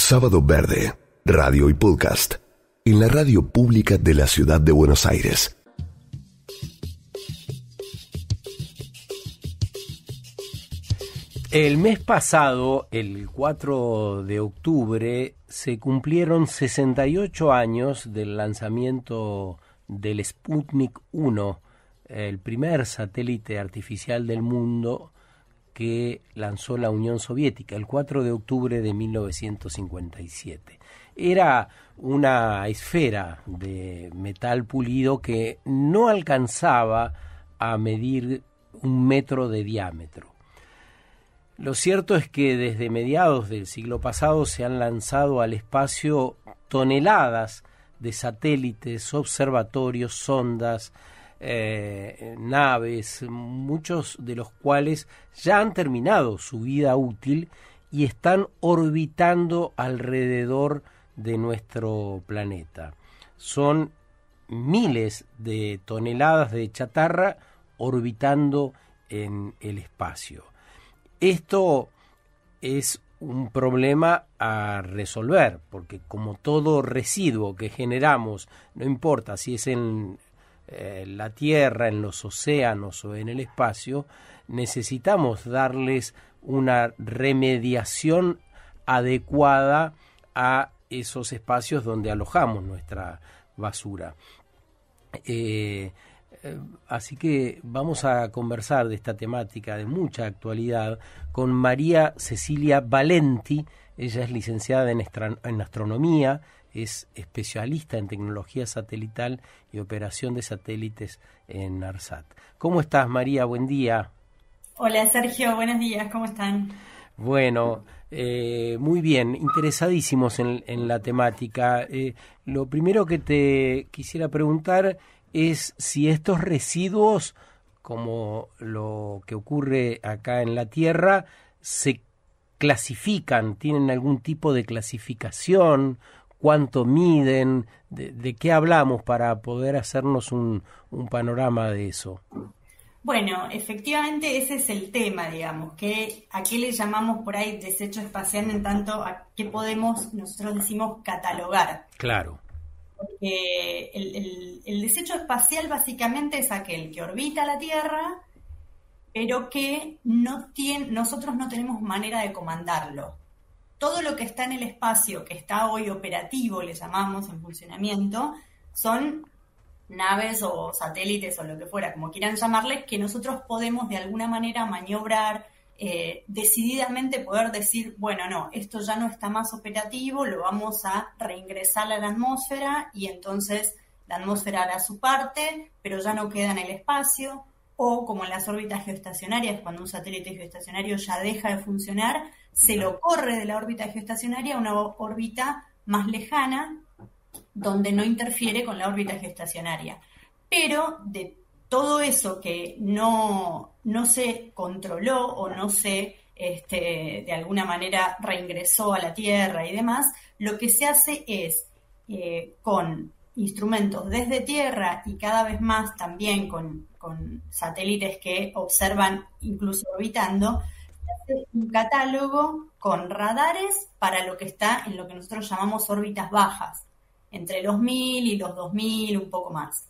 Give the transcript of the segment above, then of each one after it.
Sábado Verde, radio y podcast, en la radio pública de la ciudad de Buenos Aires. El mes pasado, el 4 de octubre, se cumplieron 68 años del lanzamiento del Sputnik 1, el primer satélite artificial del mundo que lanzó la Unión Soviética, el 4 de octubre de 1957. Era una esfera de metal pulido que no alcanzaba a medir 1 metro de diámetro. Lo cierto es que desde mediados del siglo pasado se han lanzado al espacio toneladas de satélites, observatorios, sondas, naves, muchos de los cuales ya han terminado su vida útil y están orbitando alrededor de nuestro planeta. Son miles de toneladas de chatarra orbitando en el espacio. Esto es un problema a resolver, porque como todo residuo que generamos, no importa si es en la Tierra, en los océanos o en el espacio, necesitamos darles una remediación adecuada a esos espacios donde alojamos nuestra basura. Así que vamos a conversar de esta temática de mucha actualidad con María Cecilia Valenti. Ella es licenciada en astronomía, es especialista en tecnología satelital y operación de satélites en ARSAT. ¿Cómo estás, María? Buen día. Hola, Sergio. Buenos días. ¿Cómo están? Bueno, muy bien, interesadísimos en la temática. Lo primero que te quisiera preguntar es si estos residuos, como lo que ocurre acá en la Tierra, se clasifican, tienen algún tipo de clasificación, cuánto miden, de qué hablamos para poder hacernos un panorama de eso. Bueno, efectivamente ese es el tema, digamos, que a qué le llamamos por ahí desecho espacial en tanto a qué podemos, nosotros decimos, catalogar. Claro. Porque el desecho espacial básicamente es aquel que orbita la Tierra, pero que nosotros no tenemos manera de comandarlo. Todo lo que está en el espacio, que está hoy operativo, le llamamos en funcionamiento, son naves o satélites o lo que fuera, como quieran llamarles, que nosotros podemos de alguna manera maniobrar, decididamente poder decir, bueno, no, esto ya no está más operativo, lo vamos a reingresar a la atmósfera y entonces la atmósfera hará su parte, pero ya no queda en el espacio, o como en las órbitas geoestacionarias, cuando un satélite geoestacionario ya deja de funcionar, se lo corre de la órbita geoestacionaria a una órbita más lejana, donde no interfiere con la órbita geoestacionaria. Pero de todo eso que no se controló o no se, de alguna manera, reingresó a la Tierra y demás, lo que se hace es, con instrumentos desde Tierra y cada vez más también con satélites que observan incluso orbitando, se hace un catálogo con radares para lo que está en lo que nosotros llamamos órbitas bajas, entre los 1000 y los 2000, un poco más.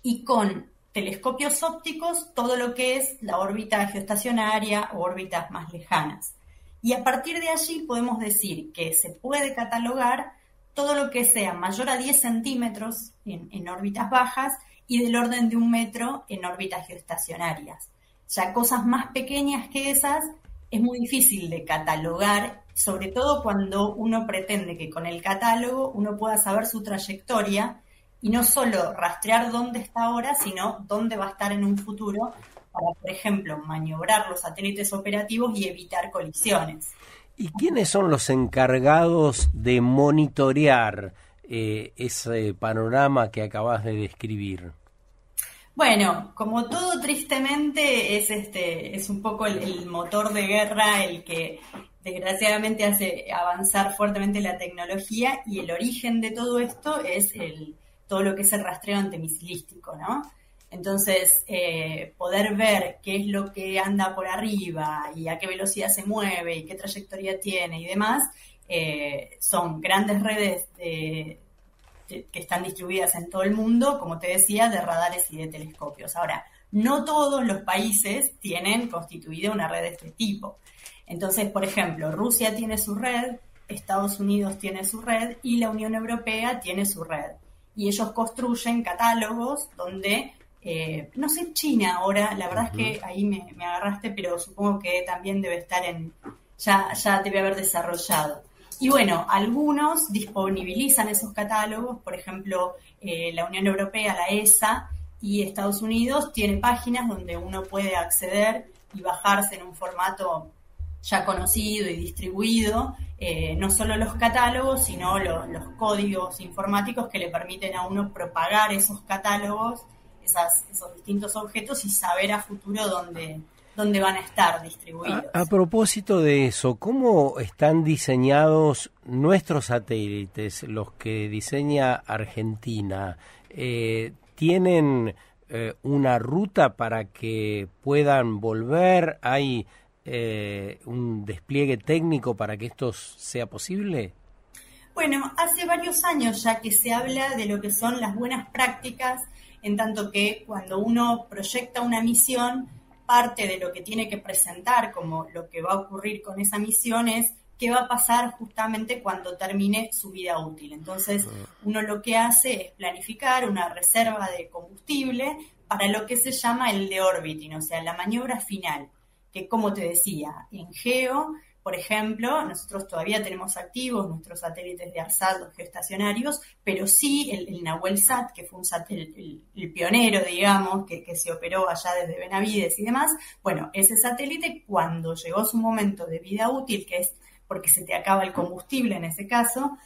Y con telescopios ópticos, todo lo que es la órbita geoestacionaria o órbitas más lejanas. Y a partir de allí podemos decir que se puede catalogar todo lo que sea mayor a 10 centímetros en órbitas bajas y del orden de 1 metro en órbitas geoestacionarias. Ya cosas más pequeñas que esas es muy difícil de catalogar, sobre todo cuando uno pretende que con el catálogo uno pueda saber su trayectoria y no solo rastrear dónde está ahora, sino dónde va a estar en un futuro para, por ejemplo, maniobrar los satélites operativos y evitar colisiones. ¿Y quiénes son los encargados de monitorear ese panorama que acabas de describir? Bueno, como todo tristemente es un poco el motor de guerra el que desgraciadamente hace avanzar fuertemente la tecnología, y el origen de todo esto es todo lo que es el rastreo antimisilístico, ¿no? Entonces, poder ver qué es lo que anda por arriba y a qué velocidad se mueve y qué trayectoria tiene y demás, son grandes redes que están distribuidas en todo el mundo, como te decía, de radares y de telescopios. Ahora, no todos los países tienen constituida una red de este tipo. Entonces, por ejemplo, Rusia tiene su red, Estados Unidos tiene su red y la Unión Europea tiene su red. Y ellos construyen catálogos donde, no sé, China ahora, la verdad es que ahí me agarraste, pero supongo que también debe estar ya debe haber desarrollado. Y bueno, algunos disponibilizan esos catálogos, por ejemplo, la Unión Europea, la ESA, y Estados Unidos tiene páginas donde uno puede acceder y bajarse en un formato ya conocido y distribuido, no solo los catálogos, sino los códigos informáticos que le permiten a uno propagar esos catálogos, esos distintos objetos y saber a futuro dónde van a estar distribuidos. A propósito de eso, ¿cómo están diseñados nuestros satélites, los que diseña Argentina? ¿Tienen una ruta para que puedan volver? ¿Hay un despliegue técnico para que esto sea posible? Bueno, hace varios años ya que se habla de lo que son las buenas prácticas, en tanto que cuando uno proyecta una misión, parte de lo que tiene que presentar, como lo que va a ocurrir con esa misión, es qué va a pasar justamente cuando termine su vida útil. Entonces, uno lo que hace es planificar una reserva de combustible para lo que se llama el deorbiting, o sea, la maniobra final, que como te decía, en GEO, por ejemplo, nosotros todavía tenemos activos nuestros satélites de ARSAT, los geoestacionarios, pero sí el NahuelSat, que fue un satélite, el pionero, digamos, que se operó allá desde Benavides y demás. Bueno, ese satélite, cuando llegó su momento de vida útil, que es porque se te acaba el combustible en ese caso,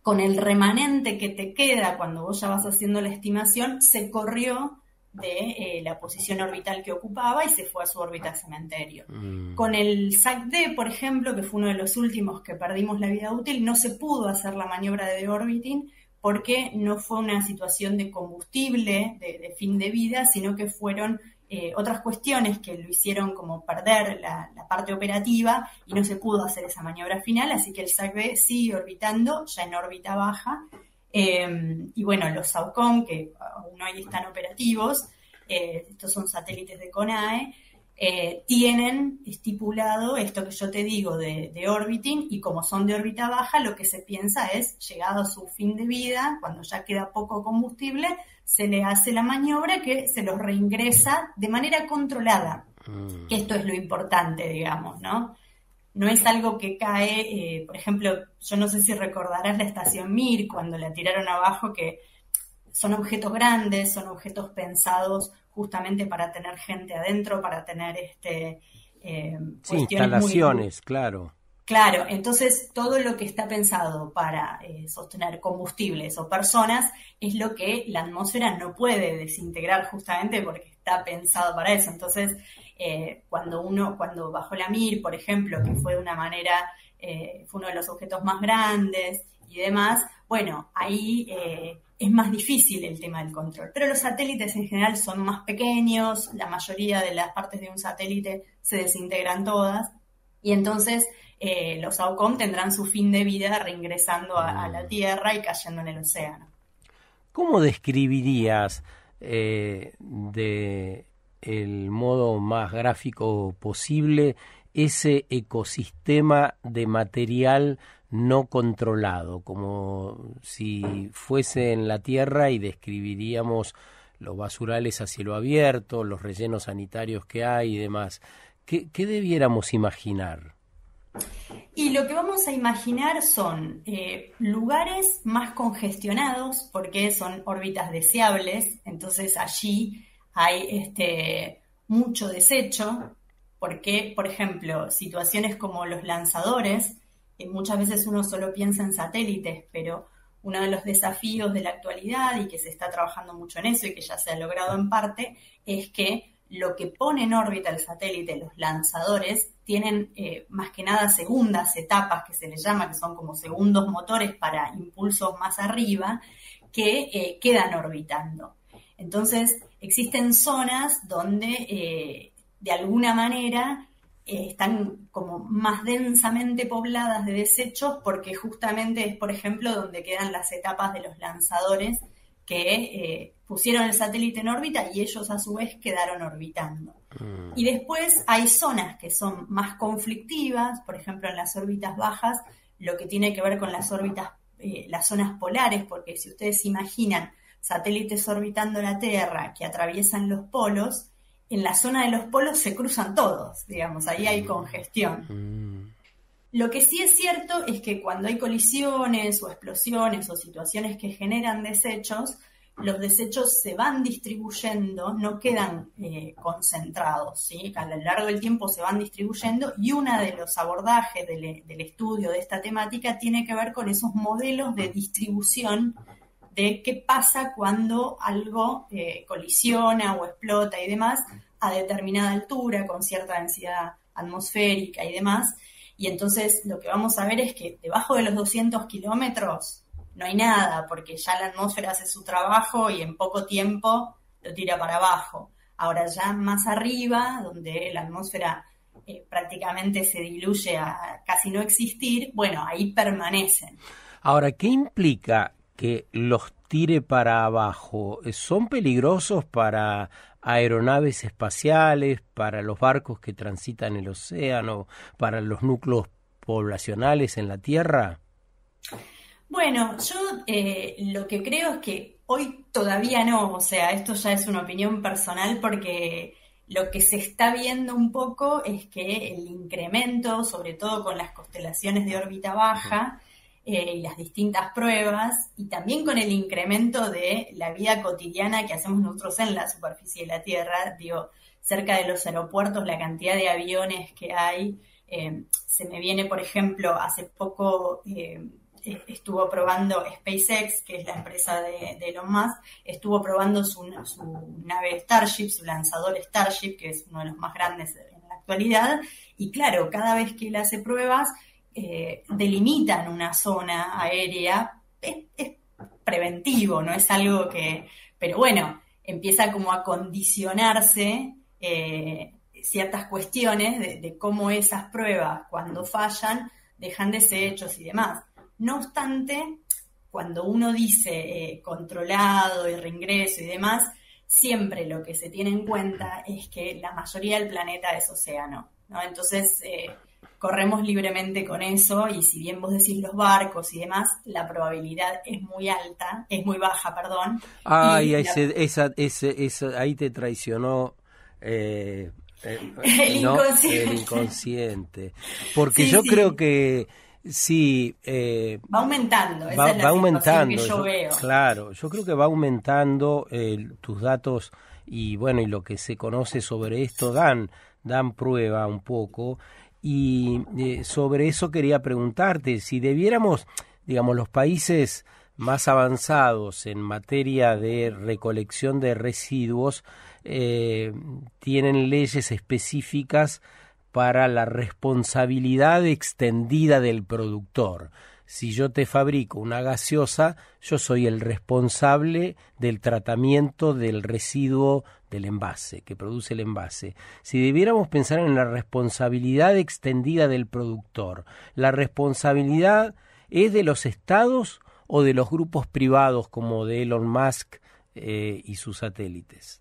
con el remanente que te queda cuando vos ya vas haciendo la estimación, se corrió de la posición orbital que ocupaba y se fue a su órbita cementerio. Con el SAC-D, por ejemplo, que fue uno de los últimos que perdimos la vida útil, no se pudo hacer la maniobra de deorbiting porque no fue una situación de combustible de fin de vida, sino que fueron otras cuestiones que lo hicieron como perder la parte operativa y no se pudo hacer esa maniobra final, así que el SAC-B sigue orbitando ya en órbita baja. Y bueno, los SAOCOM, que aún hoy están operativos, estos son satélites de CONAE, tienen estipulado esto que yo te digo de orbiting, y como son de órbita baja, lo que se piensa es, llegado a su fin de vida, cuando ya queda poco combustible, se le hace la maniobra que se los reingresa de manera controlada, que esto es lo importante, digamos, ¿no? No es algo que cae, por ejemplo, yo no sé si recordarás la estación Mir, cuando la tiraron abajo, que son objetos grandes, son objetos pensados justamente para tener gente adentro, para tener sí, instalaciones, claro. Claro, entonces todo lo que está pensado para sostener combustibles o personas es lo que la atmósfera no puede desintegrar justamente porque está pensado para eso. Entonces, cuando bajó la Mir, por ejemplo, que fue de una manera, fue uno de los objetos más grandes y demás, bueno, ahí es más difícil el tema del control. Pero los satélites en general son más pequeños, la mayoría de las partes de un satélite se desintegran todas, y entonces los SAOCOM tendrán su fin de vida reingresando a la Tierra y cayendo en el océano. ¿Cómo describirías el modo más gráfico posible ese ecosistema de material no controlado, como si fuese en la Tierra y describiríamos los basurales a cielo abierto, los rellenos sanitarios que hay y demás? ¿Qué debiéramos imaginar? Y lo que vamos a imaginar son lugares más congestionados, porque son órbitas deseables, entonces allí hay mucho desecho, porque, por ejemplo, situaciones como los lanzadores, muchas veces uno solo piensa en satélites, pero uno de los desafíos de la actualidad, y que se está trabajando mucho en eso y que ya se ha logrado en parte, es que lo que pone en órbita el satélite, los lanzadores, tienen más que nada segundas etapas, que se les llama, que son como segundos motores para impulsos más arriba, que quedan orbitando. Entonces, existen zonas donde, de alguna manera, están como más densamente pobladas de desechos porque justamente es, por ejemplo, donde quedan las etapas de los lanzadores que pusieron el satélite en órbita y ellos a su vez quedaron orbitando. Y después hay zonas que son más conflictivas, por ejemplo en las órbitas bajas, lo que tiene que ver con las órbitas, las zonas polares, porque si ustedes imaginan satélites orbitando la Tierra que atraviesan los polos, en la zona de los polos se cruzan todos, digamos, ahí hay congestión. Lo que sí es cierto es que cuando hay colisiones o explosiones o situaciones que generan desechos, los desechos se van distribuyendo, no quedan concentrados, ¿sí? A lo largo del tiempo se van distribuyendo y uno de los abordajes del estudio de esta temática tiene que ver con esos modelos de distribución de qué pasa cuando algo colisiona o explota y demás a determinada altura, con cierta densidad atmosférica y demás. Y entonces lo que vamos a ver es que debajo de los 200 kilómetros no hay nada, porque ya la atmósfera hace su trabajo y en poco tiempo lo tira para abajo. Ahora ya más arriba, donde la atmósfera prácticamente se diluye a casi no existir, bueno, ahí permanecen. Ahora, ¿qué implica que los tire para abajo? ¿Son peligrosos para aeronaves espaciales, para los barcos que transitan el océano, para los núcleos poblacionales en la Tierra? Bueno, yo lo que creo es que hoy todavía no, o sea, esto ya es una opinión personal porque lo que se está viendo un poco es que el incremento, sobre todo con las constelaciones de órbita baja, y las distintas pruebas, y también con el incremento de la vida cotidiana que hacemos nosotros en la superficie de la Tierra, digo, cerca de los aeropuertos, la cantidad de aviones que hay, se me viene, por ejemplo, hace poco estuvo probando SpaceX, que es la empresa de Elon Musk, estuvo probando su nave Starship, su lanzador Starship, que es uno de los más grandes en la actualidad, y claro, cada vez que él hace pruebas, delimitan una zona aérea, es preventivo, no es algo que... Pero bueno, empieza como a condicionarse ciertas cuestiones de cómo esas pruebas, cuando fallan, dejan desechos y demás. No obstante, cuando uno dice controlado y reingreso y demás, siempre lo que se tiene en cuenta es que la mayoría del planeta es océano, ¿no? Entonces... corremos libremente con eso y si bien vos decís los barcos y demás, la probabilidad es muy alta, es muy baja, perdón. Ay, ahí te traicionó el inconsciente. El inconsciente. Porque sí, yo creo que sí... va aumentando, esa va es la aumentando, que yo veo. Claro, yo creo que va aumentando tus datos y bueno, y lo que se conoce sobre esto dan prueba un poco. Y sobre eso quería preguntarte, si debiéramos, digamos, los países más avanzados en materia de recolección de residuos tienen leyes específicas para la responsabilidad extendida del productor. Si yo te fabrico una gaseosa, yo soy el responsable del tratamiento del residuo del envase, que produce el envase. Si debiéramos pensar en la responsabilidad extendida del productor, ¿la responsabilidad es de los estados o de los grupos privados como de Elon Musk y sus satélites?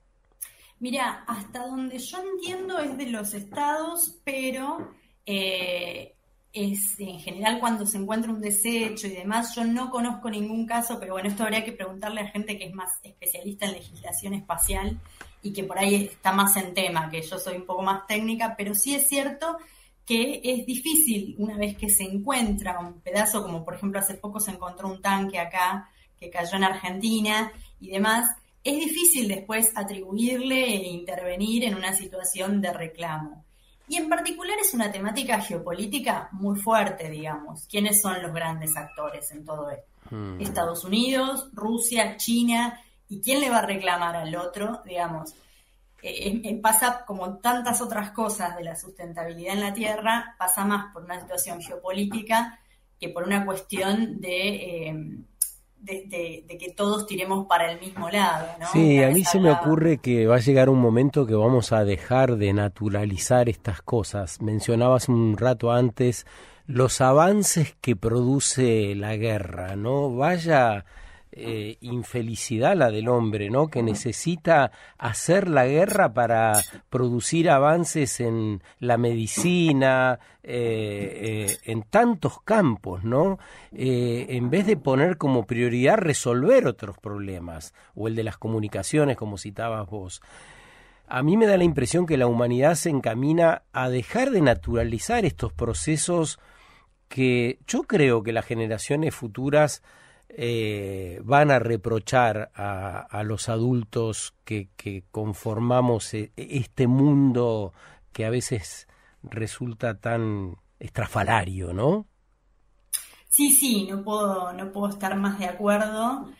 Mira, hasta donde yo entiendo es de los estados, pero... es en general cuando se encuentra un desecho y demás, yo no conozco ningún caso, pero bueno, esto habría que preguntarle a gente que es más especialista en legislación espacial y que por ahí está más en tema, que yo soy un poco más técnica, pero sí es cierto que es difícil una vez que se encuentra un pedazo, como por ejemplo hace poco se encontró un tanque acá que cayó en Argentina y demás, es difícil después atribuirle e intervenir en una situación de reclamo. Y en particular es una temática geopolítica muy fuerte, digamos. ¿Quiénes son los grandes actores en todo esto? Estados Unidos, Rusia, China, ¿y quién le va a reclamar al otro? Digamos, pasa como tantas otras cosas de la sustentabilidad en la Tierra, pasa más por una situación geopolítica que por una cuestión de de que todos tiremos para el mismo lado, ¿no? Sí, a mí se me ocurre que va a llegar un momento que vamos a dejar de naturalizar estas cosas. Mencionabas un rato antes los avances que produce la guerra, ¿no? Vaya infelicidad la del hombre, ¿no? Que necesita hacer la guerra para producir avances en la medicina, en tantos campos, ¿no? En vez de poner como prioridad resolver otros problemas, o el de las comunicaciones, como citabas vos. A mí me da la impresión que la humanidad se encamina a dejar de naturalizar estos procesos que yo creo que las generaciones futuras van a reprochar a los adultos que conformamos este mundo que a veces resulta tan estrafalario, ¿no? Sí, no puedo estar más de acuerdo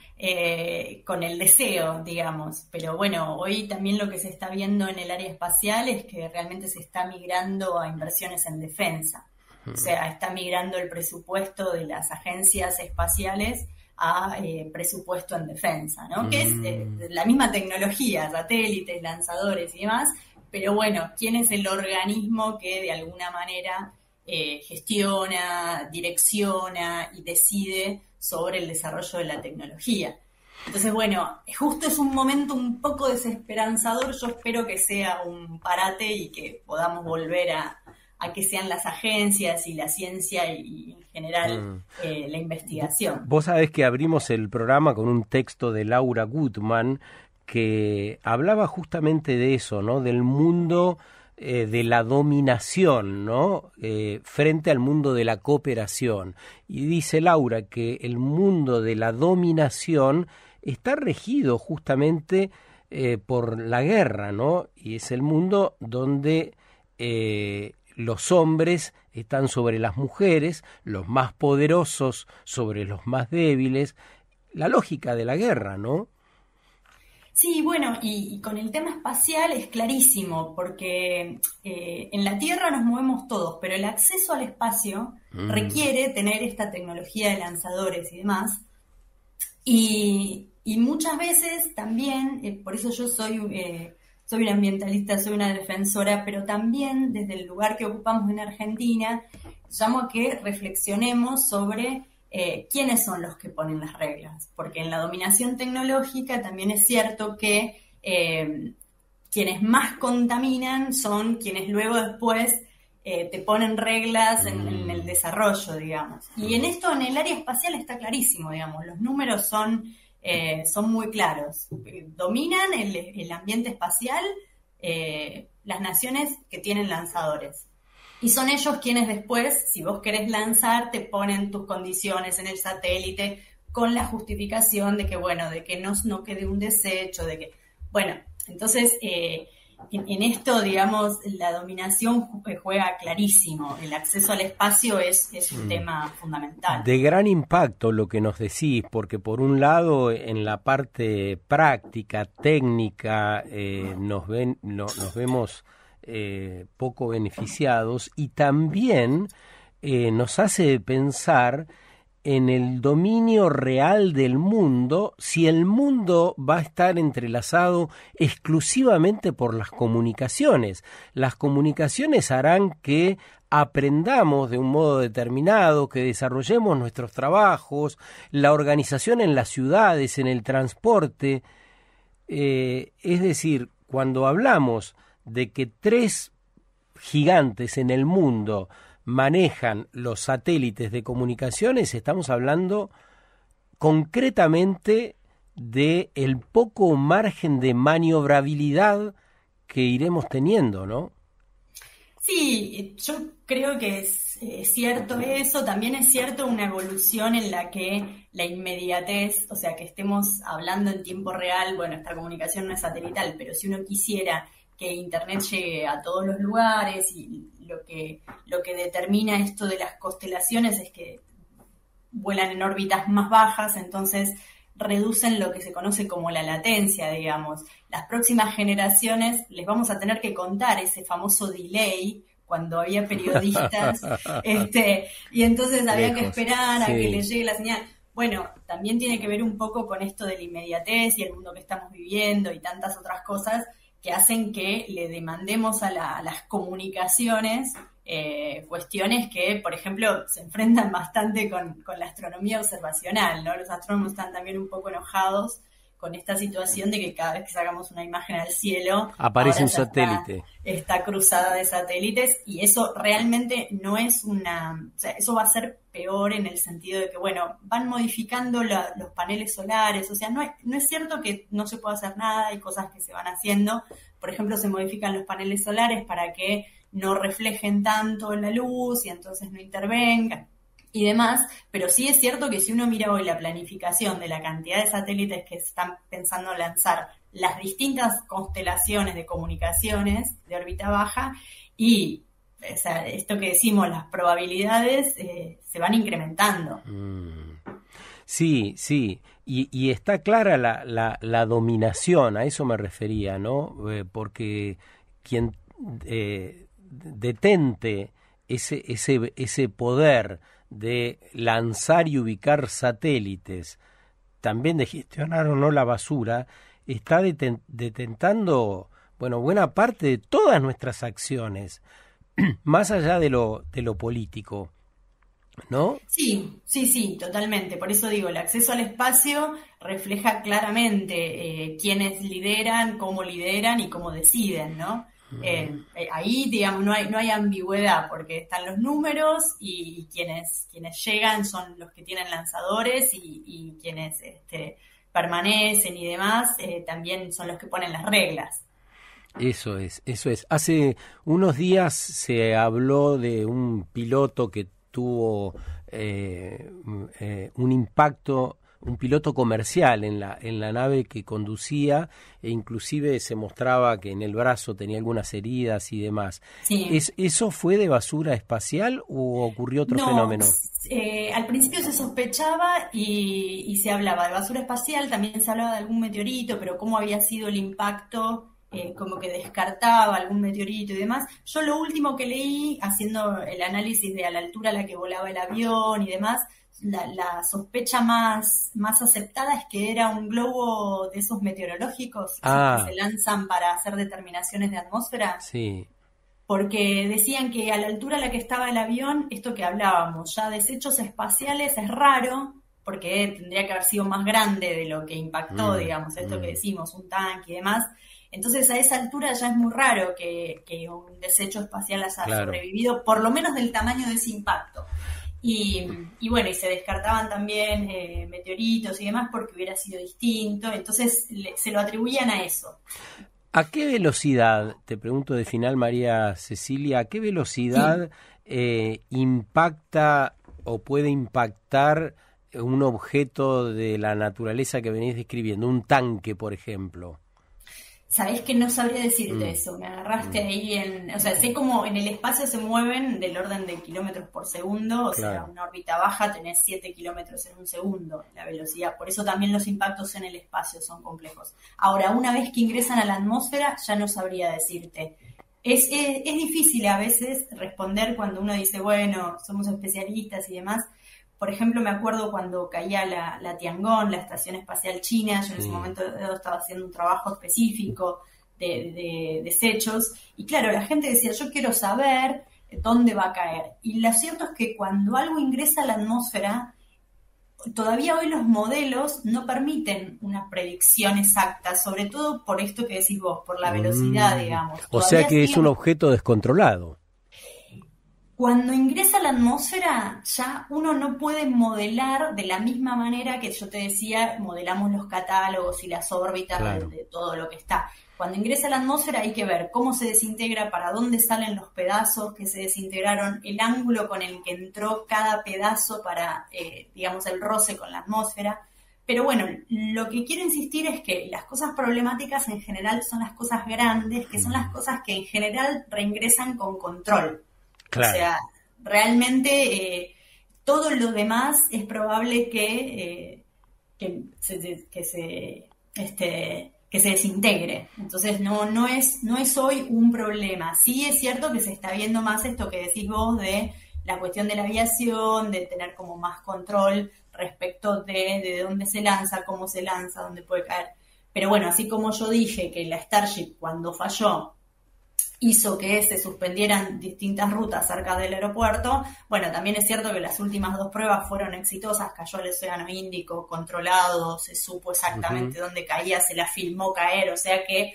con el deseo, digamos. Pero bueno, hoy también lo que se está viendo en el área espacial es que realmente se está migrando a inversiones en defensa. O sea, está migrando el presupuesto de las agencias espaciales a presupuesto en defensa, ¿no? Que es la misma tecnología, satélites, lanzadores y demás, pero bueno, ¿quién es el organismo que de alguna manera gestiona, direcciona y decide sobre el desarrollo de la tecnología? Entonces, bueno, justo es un momento un poco desesperanzador. Yo espero que sea un parate y que podamos volver a que sean las agencias y la ciencia y en general la investigación. Vos sabés que abrimos el programa con un texto de Laura Gutman que hablaba justamente de eso, ¿no? Del mundo de la dominación, ¿no? Frente al mundo de la cooperación. Y dice Laura que el mundo de la dominación está regido justamente por la guerra, ¿no? Y es el mundo donde los hombres están sobre las mujeres, los más poderosos sobre los más débiles, la lógica de la guerra, ¿no? Sí, bueno, y con el tema espacial es clarísimo, porque en la Tierra nos movemos todos, pero el acceso al espacio requiere tener esta tecnología de lanzadores y demás, y muchas veces también, por eso yo soy una ambientalista, soy una defensora, pero también desde el lugar que ocupamos en Argentina, llamo a que reflexionemos sobre quiénes son los que ponen las reglas, porque en la dominación tecnológica también es cierto que quienes más contaminan son quienes luego después te ponen reglas en el desarrollo, digamos. Y en esto, en el área espacial está clarísimo, digamos, los números son muy claros. Dominan el ambiente espacial las naciones que tienen lanzadores. Y son ellos quienes después, si vos querés lanzar, te ponen tus condiciones en el satélite con la justificación de que, bueno, de que no quede un desecho, de que... Bueno, entonces, en esto, digamos, la dominación juega clarísimo. El acceso al espacio es un tema fundamental. De gran impacto lo que nos decís, porque por un lado, en la parte práctica, técnica, nos vemos poco beneficiados, y también nos hace pensar en el dominio real del mundo, si el mundo va a estar entrelazado exclusivamente por las comunicaciones. Las comunicaciones harán que aprendamos de un modo determinado, que desarrollemos nuestros trabajos, la organización en las ciudades, en el transporte. Es decir, cuando hablamos de que 3 gigantes en el mundo manejan los satélites de comunicaciones, estamos hablando concretamente de el poco margen de maniobrabilidad que iremos teniendo, ¿no? Sí, yo creo que es cierto eso. También es cierto una evolución en la que la inmediatez, o sea, que estemos hablando en tiempo real, bueno, esta comunicación no es satelital, pero si uno quisiera que Internet llegue a todos los lugares, y lo que determina esto de las constelaciones es que vuelan en órbitas más bajas, entonces reducen lo que se conoce como la latencia, digamos. Las próximas generaciones les vamos a tener que contar ese famoso delay cuando había periodistas, y entonces había que esperar a que les llegue la señal. bueno, también tiene que ver un poco con esto de la inmediatez y el mundo que estamos viviendo y tantas otras cosas que hacen que le demandemos a las comunicaciones cuestiones que, por ejemplo, se enfrentan bastante con la astronomía observacional, ¿no? Los astrónomos están también un poco enojados con esta situación de que cada vez que sacamos una imagen al cielo aparece un satélite. Está cruzada de satélites, y eso realmente no es o sea, eso va a ser peor en el sentido de que, bueno, van modificando los paneles solares, o sea, no es cierto que no se pueda hacer nada, hay cosas que se van haciendo. Por ejemplo, se modifican los paneles solares para que no reflejen tanto la luz y entonces no intervengan y demás, pero sí es cierto que si uno mira hoy la planificación de la cantidad de satélites que se están pensando lanzar, las distintas constelaciones de comunicaciones de órbita baja, y o sea, esto que decimos, las probabilidades se van incrementando. Sí, sí, y está clara la dominación, a eso me refería, ¿no? Porque quien detente ese poder de lanzar y ubicar satélites, también de gestionar o no la basura, está detentando, bueno, buena parte de todas nuestras acciones, más allá de lo político, ¿no? Sí, totalmente. Por eso digo, el acceso al espacio refleja claramente quiénes lideran, cómo lideran y cómo deciden, ¿no? Ahí, digamos, no hay ambigüedad, porque están los números y quienes llegan son los que tienen lanzadores, y quienes permanecen y demás también son los que ponen las reglas. Eso es. Hace unos días se habló de un piloto que tuvo un impacto, un piloto comercial en la nave que conducía, e inclusive se mostraba que en el brazo tenía algunas heridas y demás. Sí. ¿Eso fue de basura espacial o ocurrió otro fenómeno? Al principio se sospechaba y se hablaba de basura espacial, también se hablaba de algún meteorito, pero cómo había sido el impacto, como que descartaba algún meteorito y demás. Yo lo último que leí, haciendo el análisis de a la altura a la que volaba el avión y demás, la sospecha más aceptada es que era un globo de esos meteorológicos que se lanzan para hacer determinaciones de atmósfera. Sí. Porque decían que a la altura a la que estaba el avión, esto que hablábamos, ya desechos espaciales es raro, porque tendría que haber sido más grande de lo que impactó, digamos, esto que decimos, un tanque y demás. Entonces a esa altura ya es muy raro que un desecho espacial haya sobrevivido, por lo menos del tamaño de ese impacto. Y bueno, y se descartaban también meteoritos y demás porque hubiera sido distinto, entonces se lo atribuían a eso. ¿A qué velocidad, te pregunto de final, María Cecilia, a qué velocidad impacta o puede impactar un objeto de la naturaleza que venís describiendo, un tanque, por ejemplo? Sabés que no sabría decirte eso, me agarraste ahí o sea, sé cómo en el espacio se mueven del orden de kilómetros por segundo, o sea, una órbita baja tenés 7 kilómetros en un segundo, la velocidad, por eso también los impactos en el espacio son complejos. Ahora, una vez que ingresan a la atmósfera, ya no sabría decirte. Es difícil a veces responder cuando uno dice, bueno, somos especialistas y demás. Por ejemplo, me acuerdo cuando caía la Tiangong, la Estación Espacial China, yo en ese momento estaba haciendo un trabajo específico de desechos, y claro, la gente decía, yo quiero saber dónde va a caer. Y lo cierto es que cuando algo ingresa a la atmósfera, todavía hoy los modelos no permiten una predicción exacta, sobre todo por esto que decís vos, por la velocidad, digamos. O sea que es un objeto descontrolado. Cuando ingresa a la atmósfera, ya uno no puede modelar de la misma manera que yo te decía, modelamos los catálogos y las órbitas de todo lo que está. Cuando ingresa a la atmósfera hay que ver cómo se desintegra, para dónde salen los pedazos que se desintegraron, el ángulo con el que entró cada pedazo para, digamos, el roce con la atmósfera. Pero bueno, lo que quiero insistir es que las cosas problemáticas en general son las cosas grandes, que son las cosas que en general reingresan con control. Claro. O sea, realmente todo lo demás es probable que se desintegre. Entonces no es hoy un problema. Sí es cierto que se está viendo más esto que decís vos de la cuestión de la aviación, de tener como más control respecto de dónde se lanza, cómo se lanza, dónde puede caer. Pero bueno, así como yo dije que la Starship cuando falló hizo que se suspendieran distintas rutas cerca del aeropuerto, bueno, también es cierto que las últimas 2 pruebas fueron exitosas, cayó al Océano Índico controlado, se supo exactamente dónde caía, se la filmó caer, o sea que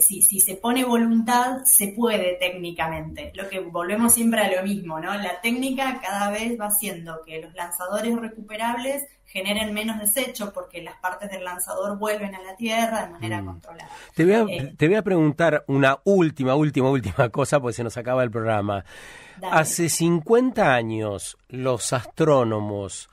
si se pone voluntad, se puede técnicamente. Lo que volvemos siempre a lo mismo, ¿no? La técnica cada vez va haciendo que los lanzadores recuperables generen menos desecho porque las partes del lanzador vuelven a la Tierra de manera controlada. Te voy a preguntar una última cosa, porque se nos acaba el programa. Dale. Hace 50 años, los astrónomos,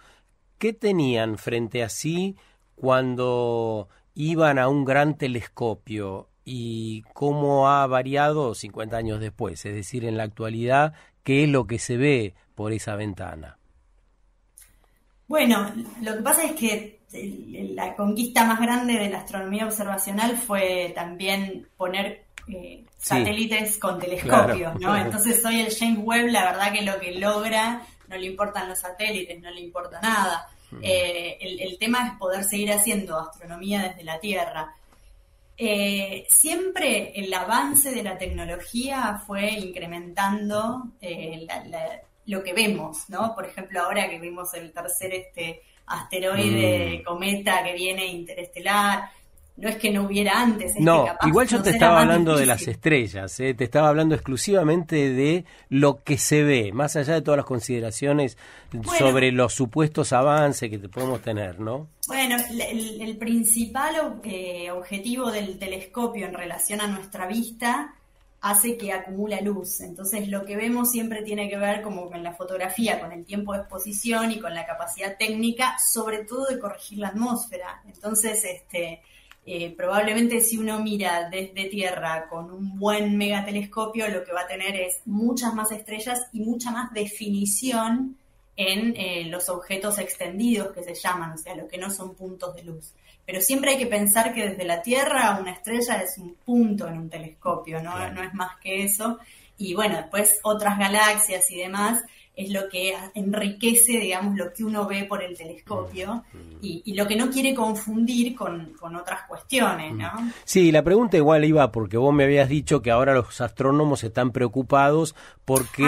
¿qué tenían frente a sí cuando iban a un gran telescopio? ¿Y cómo ha variado 50 años después? Es decir, en la actualidad, ¿qué es lo que se ve por esa ventana? Bueno, lo que pasa es que la conquista más grande de la astronomía observacional fue también poner satélites con telescopios, claro, ¿no? Entonces hoy el James Webb, la verdad que lo que logra, no le importan los satélites, no le importa nada. El tema es poder seguir haciendo astronomía desde la Tierra. Siempre el avance de la tecnología fue incrementando lo que vemos, ¿no? Por ejemplo, ahora que vimos el tercer asteroide, cometa que viene interestelar, no es que no hubiera antes. No, capaz, igual yo te estaba hablando de las estrellas, te estaba hablando exclusivamente de lo que se ve, más allá de todas las consideraciones sobre los supuestos avances que podemos tener, ¿no? Bueno, el principal objetivo del telescopio en relación a nuestra vista hace que acumula luz. Entonces lo que vemos siempre tiene que ver, como en la fotografía, con el tiempo de exposición y con la capacidad técnica, sobre todo de corregir la atmósfera. Entonces, probablemente si uno mira desde Tierra con un buen megatelescopio, lo que va a tener es muchas más estrellas y mucha más definición en los objetos extendidos que se llaman, o sea, lo que no son puntos de luz. Pero siempre hay que pensar que desde la Tierra una estrella es un punto en un telescopio, ¿no? No es más que eso. Y bueno, después otras galaxias y demás es lo que enriquece, digamos, lo que uno ve por el telescopio y lo que no quiere confundir con otras cuestiones, ¿no? Sí, la pregunta igual iba porque vos me habías dicho que ahora los astrónomos están preocupados porque...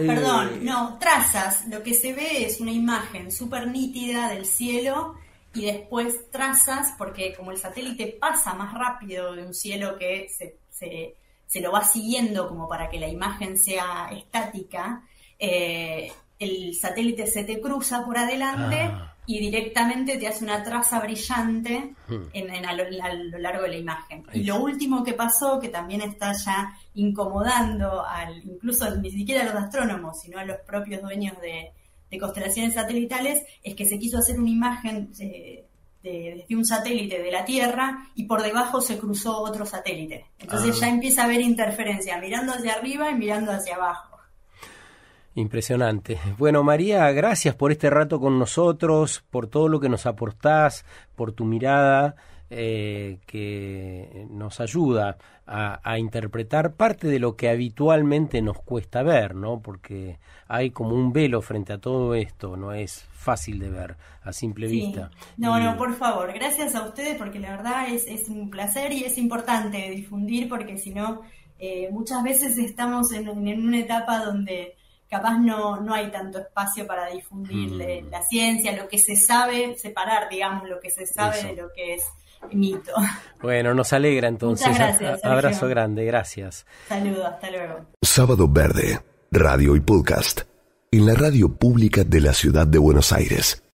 Perdón, no, trazas, lo que se ve es una imagen súper nítida del cielo y después trazas, porque como el satélite pasa más rápido de un cielo que se lo va siguiendo como para que la imagen sea estática, el satélite se te cruza por adelante y directamente te hace una traza brillante a lo largo de la imagen. Y lo último que pasó, que también está ya incomodando incluso ni siquiera a los astrónomos, sino a los propios dueños de constelaciones satelitales, es que se quiso hacer una imagen desde un satélite de la Tierra y por debajo se cruzó otro satélite. Entonces ya empieza a haber interferencia, mirando hacia arriba y mirando hacia abajo. Impresionante. Bueno, María, gracias por este rato con nosotros, por todo lo que nos aportás, por tu mirada que nos ayuda a interpretar parte de lo que habitualmente nos cuesta ver, ¿no? Porque hay como un velo frente a todo esto, no es fácil de ver a simple vista. No, por favor, gracias a ustedes porque la verdad es un placer y es importante difundir porque si no, muchas veces estamos en una etapa donde capaz no hay tanto espacio para difundir la ciencia, lo que se sabe, separar, digamos, lo que se sabe de lo que es mito. Bueno, nos alegra entonces. Muchas gracias, Sergio. Abrazo grande, gracias. Saludos, hasta luego. Sábado Verde, radio y podcast, en la radio pública de la ciudad de Buenos Aires.